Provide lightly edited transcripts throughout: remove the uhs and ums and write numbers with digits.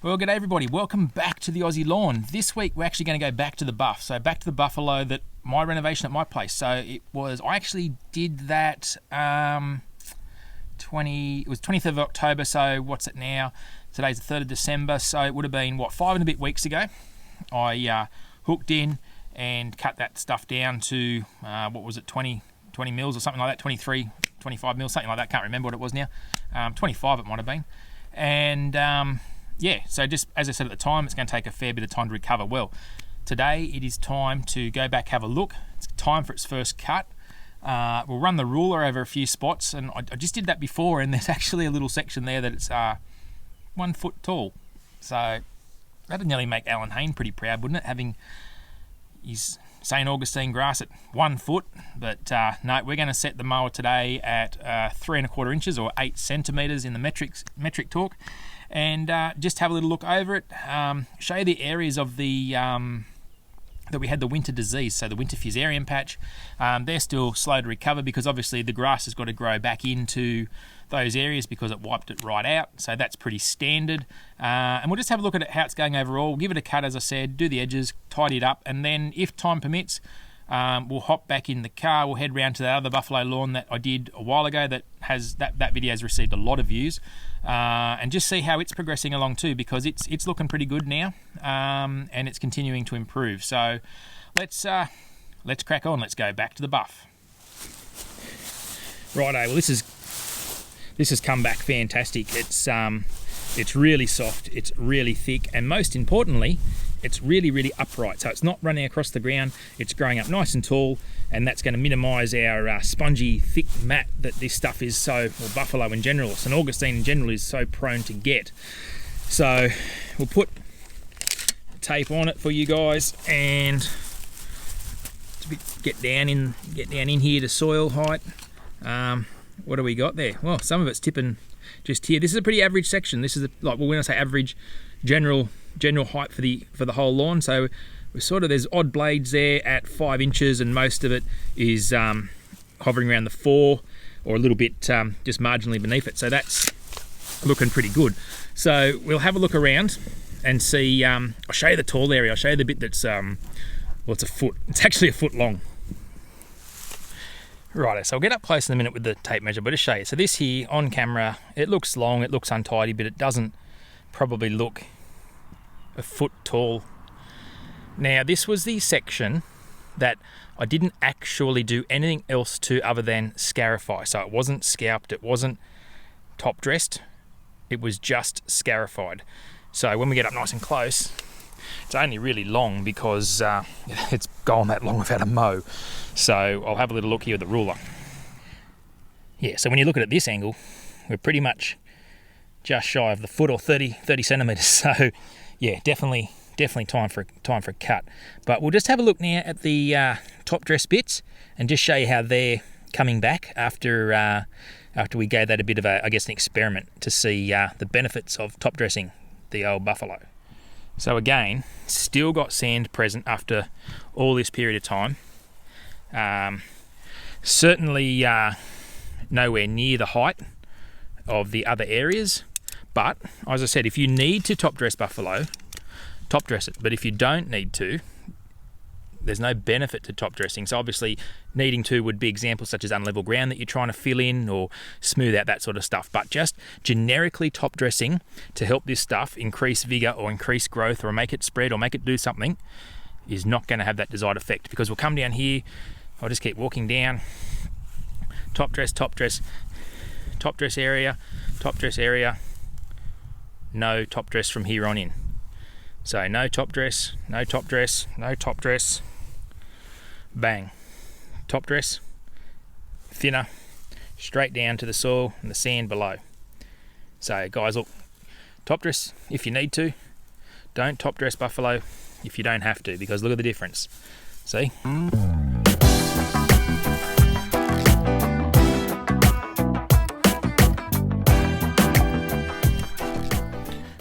Well, g'day everybody. Welcome back to the Aussie Lawn. This week we're actually going to go back to the buff. So back to the buffalo that my renovation at my place. So I actually did that it was 20th of October. So what's it now? Today's the 3rd of December. So it would have been, 5 and a bit weeks ago. I hooked in and cut that stuff down to, 20 mils or something like that, 23, 25 mils, something like that. Can't remember what it was now. 25 it might have been. And so just as I said at the time, it's going to take a fair bit of time to recover. Well, today it is time to go back, have a look. It's time for its first cut. We'll run the ruler over a few spots, and I just did that before, and there's actually a little section there that it's 1 foot tall. So that'd nearly make Alan Hayne pretty proud, wouldn't it, having his St. Augustine grass at 1 foot. But no, we're going to set the mower today at 3 1/4 inches or 8 centimetres in the metric torque. And just have a little look over it, show you the areas of the that we had the winter disease, so the winter fusarium patch. They're still slow to recover because obviously the grass has got to grow back into those areas because it wiped it right out, so that's pretty standard. And we'll just have a look at how it's going overall. We'll give it a cut, as I said, do the edges, tidy it up, and then if time permits, we'll hop back in the car. We'll head round to that other buffalo lawn that I did a while ago that video has received a lot of views, and just see how it's progressing along too, because it's looking pretty good now, and it's continuing to improve. So let's crack on. Let's go back to the buff. Righto. Well, this has come back fantastic. It's really soft. It's really thick, and most importantly, it's really, really upright. So it's not running across the ground. It's growing up nice and tall, and that's going to minimise our spongy, thick mat that this stuff is or buffalo in general, St. Augustine in general, is so prone to get. So we'll put tape on it for you guys, and get down in here to soil height. What do we got there? Well, some of it's tipping just here. This is a pretty average section. This is when I say average, general height for the whole lawn. So we're there's odd blades there at 5 inches, and most of it is hovering around the 4 or a little bit just marginally beneath it. So that's looking pretty good. So we'll have a look around and see. I'll show you the tall area. I'll show you the bit that's it's a foot. It's actually a foot long. Right, so I'll get up close in a minute with the tape measure, but to show you. So this here on camera, it looks long, it looks untidy, but it doesn't probably look a foot tall. Now, this was the section that I didn't actually do anything else to other than scarify. So it wasn't scalped, it wasn't top dressed, it was just scarified. So when we get up nice and close, it's only really long because it's gone that long without a mow. So I'll have a little look here with the ruler. Yeah, so when you look at it at this angle, we're pretty much just shy of the foot, or 30 centimetres. So yeah, definitely time for a cut. But we'll just have a look now at the top dress bits and just show you how they're coming back after we gave that a bit of an experiment to see the benefits of top dressing the old buffalo. So again, still got sand present after all this period of time. Certainly nowhere near the height of the other areas, but as I said, if you need to top dress buffalo, top dress it. But if you don't need to, there's no benefit to top dressing. So obviously needing to would be examples such as unlevel ground that you're trying to fill in or smooth out, that sort of stuff. But just generically top dressing to help this stuff increase vigor or increase growth or make it spread or make it do something is not going to have that desired effect, because we'll come down here, I'll just keep walking down, top dress area, no top dress from here on in. So no top dress, bang, top dress, thinner, straight down to the soil and the sand below. So guys, look, top dress if you need to, don't top dress buffalo if you don't have to, because look at the difference. See?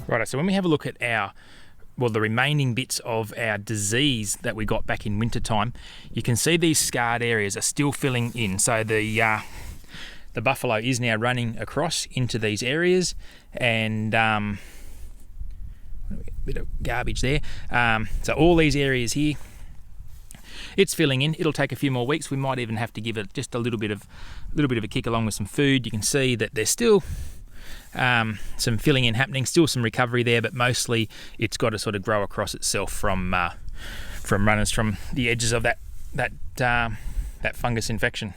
Right, so when we have a look at the remaining bits of our disease that we got back in winter time, you can see these scarred areas are still filling in. So the buffalo is now running across into these areas, and bit of garbage there. So all these areas here, it's filling in. It'll take a few more weeks. We might even have to give it just a little bit of a kick along with some food. You can see that there's still some filling in happening, still some recovery there, but mostly it's got to sort of grow across itself from runners from the edges of that fungus infection.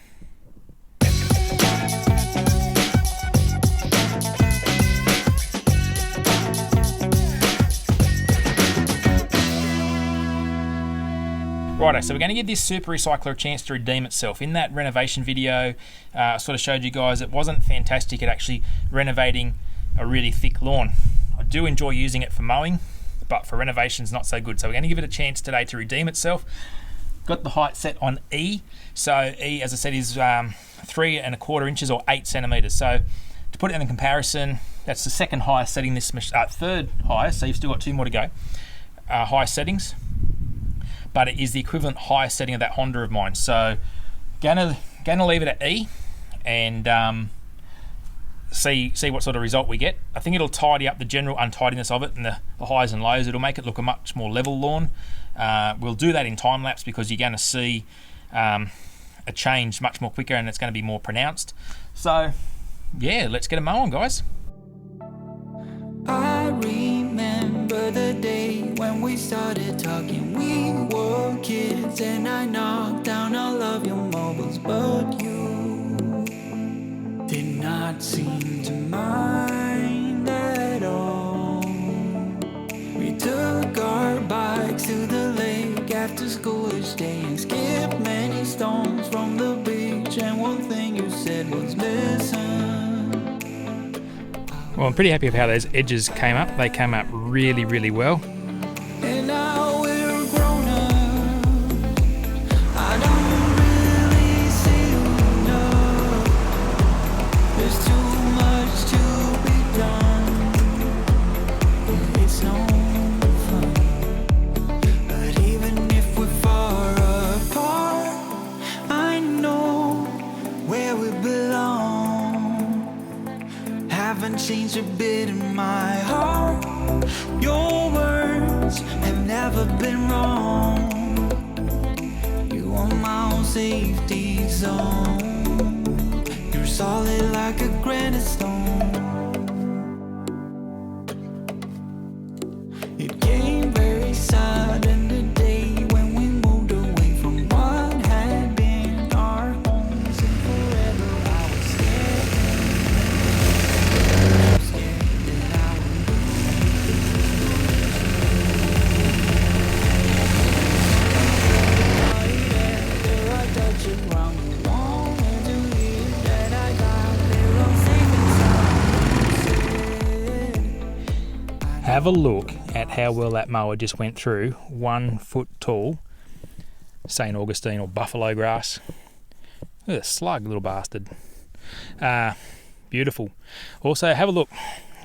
Righto, so we're going to give this super recycler a chance to redeem itself. In that renovation video, I sort of showed you guys it wasn't fantastic at actually renovating a really thick lawn. I do enjoy using it for mowing, but for renovations not so good. So we're going to give it a chance today to redeem itself. Got the height set on E. So E, as I said, is 3¼ inches or 8 centimeters. So to put it in comparison, that's the second highest setting this third highest, so you've still got 2 more to go. Highest settings. But it is the equivalent highest setting of that Honda of mine. So gonna leave it at E and see what sort of result we get. I think it'll tidy up the general untidiness of it and the highs and lows. It'll make it look a much more level lawn. We'll do that in time lapse because you're going to see a change much more quicker and it's going to be more pronounced. So yeah, let's get a mow on, guys. I remember the day when we started talking. We were kids and I knocked down all of your mobiles, but you did not seem to mind at all. We took our bikes to the lake after school each day and skipped many stones from the beach, and one thing you said was listen. Well, I'm pretty happy with how those edges came up. They came up really, really well. And now we're grown up. I don't really see enough. There's too much to be done. It's no fun. But even if we're far apart, I know where we belong. Haven't changed a bit in my heart. Your words have never been wrong. You are my own safety zone. You're solid like a granite stone. It came very sudden today when we moved away from what had been our homes, and forever I was scared. Have a look at how well that mower just went through 1 foot tall St. Augustine or buffalo grass. Look at the slug, little bastard. Beautiful. Also, have a look.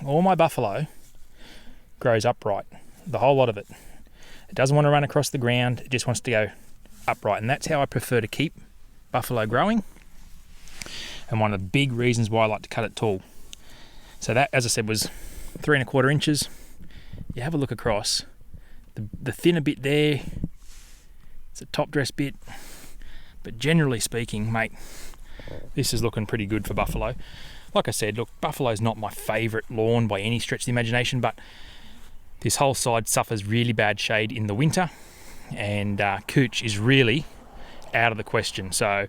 All my buffalo grows upright, the whole lot of it. It doesn't want to run across the ground, it just wants to go upright, and that's how I prefer to keep buffalo growing, and one of the big reasons why I like to cut it tall. So that, as I said, was 3¼ inches. You have a look across, the thinner bit there, it's a top dress bit, but generally speaking, mate, this is looking pretty good for buffalo. Like I said, look, buffalo's not my favourite lawn by any stretch of the imagination, but this whole side suffers really bad shade in the winter, and cooch is really out of the question. So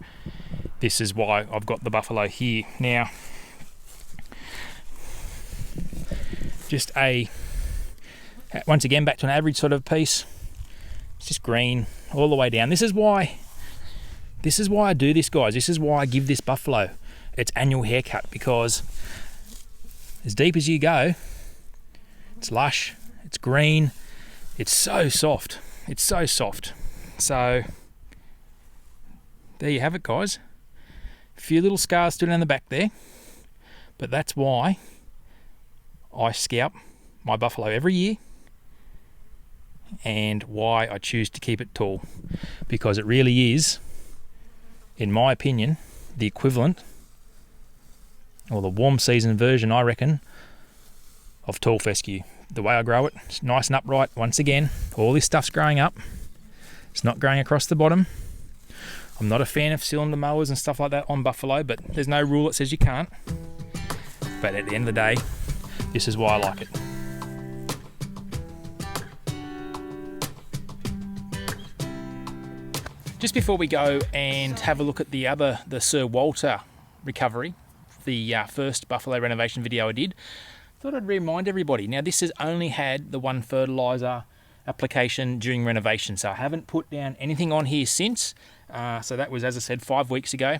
this is why I've got the buffalo here. Now, just once again, back to an average sort of piece. It's just green all the way down. This is why I do this, guys. This is why I give this buffalo its annual haircut, because as deep as you go, it's lush, it's green, it's so soft. It's so soft. So there you have it, guys. A few little scars still down the back there, but that's why I scalp my buffalo every year, and why I choose to keep it tall, because it really is, in my opinion, the equivalent, or the warm season version, I reckon, of tall fescue. the way I grow it. It's nice and upright. Once again, all this stuff's growing up. It's not growing across the bottom. I'm not a fan of cylinder mowers and stuff like that on buffalo, but there's no rule that says you can't. But at the end of the day, this is why I like it. Just before we go and have a look at the Sir Walter recovery, the first buffalo renovation video I did, thought I'd remind everybody. Now, this has only had the one fertiliser application during renovation, so I haven't put down anything on here since. So that was, as I said, 5 weeks ago.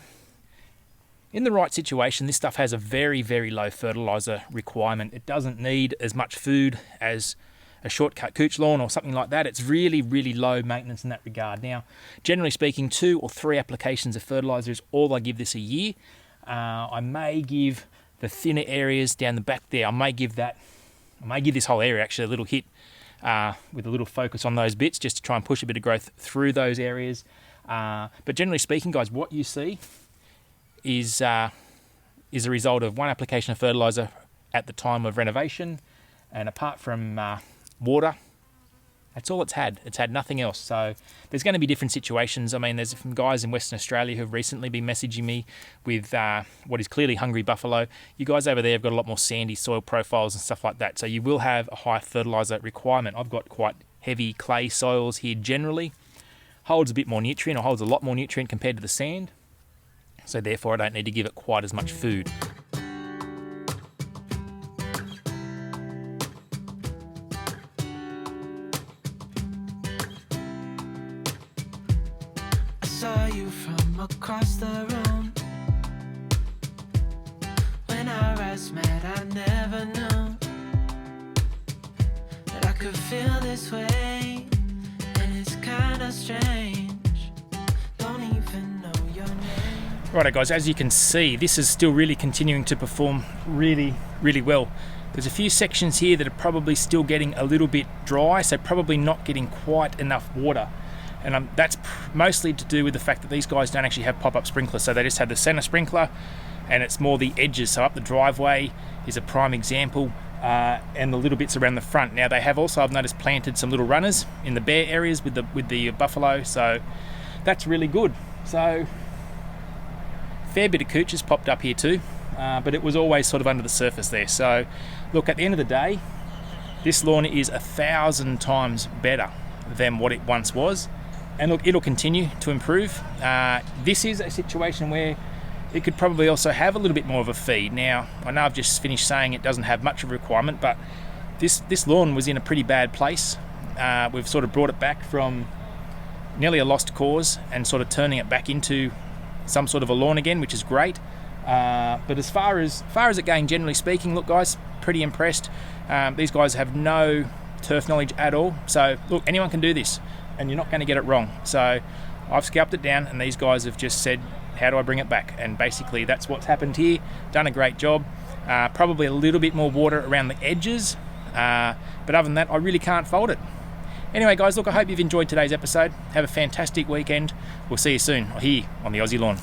In the right situation, this stuff has a very, very low fertiliser requirement. It doesn't need as much food as a shortcut cooch lawn or something like that. It's really, really low maintenance in that regard. Now, generally speaking, 2 or 3 applications of fertiliser is all I give this a year. I may give the thinner areas down the back there, I may give this whole area actually a little hit with a little focus on those bits, just to try and push a bit of growth through those areas. But generally speaking, guys, what you see is a result of one application of fertiliser at the time of renovation, and apart from water, that's all it's had. It's had nothing else. So there's going to be different situations. I mean, there's some guys in Western Australia who have recently been messaging me with what is clearly hungry buffalo. You guys over there have got a lot more sandy soil profiles and stuff like that, so you will have a high fertiliser requirement. I've got quite heavy clay soils here generally. Holds a bit more nutrient, or holds a lot more nutrient compared to the sand. So therefore I don't need to give it quite as much food. I saw you from across the room. When our eyes met, I never knew that I could feel this way, and it's kinda strange. Don't even know your name. Righto guys, as you can see, this is still really continuing to perform really, really well. There's a few sections here that are probably still getting a little bit dry, so probably not getting quite enough water. And that's mostly to do with the fact that these guys don't actually have pop-up sprinklers, so they just have the center sprinkler, and it's more the edges. So up the driveway is a prime example, and the little bits around the front. Now they have also, I've noticed, planted some little runners in the bare areas with the buffalo, so that's really good. So fair bit of cooch has popped up here too, but it was always sort of under the surface there. So look, at the end of the day, this lawn is 1,000 times better than what it once was. And look, it'll continue to improve. This is a situation where it could probably also have a little bit more of a feed. Now, I know I've just finished saying it doesn't have much of a requirement, but this lawn was in a pretty bad place. We've sort of brought it back from nearly a lost cause and sort of turning it back into some sort of a lawn again, which is great. But as far as it going, generally speaking, look guys, pretty impressed. These guys have no turf knowledge at all. So look, anyone can do this, and you're not going to get it wrong. So I've scalped it down, and these guys have just said, how do I bring it back? And basically that's what's happened here. Done a great job. Probably a little bit more water around the edges, but other than that, I really can't fault it. Anyway guys, look, I hope you've enjoyed today's episode. Have a fantastic weekend. We'll see you soon here on the Aussie Lawn.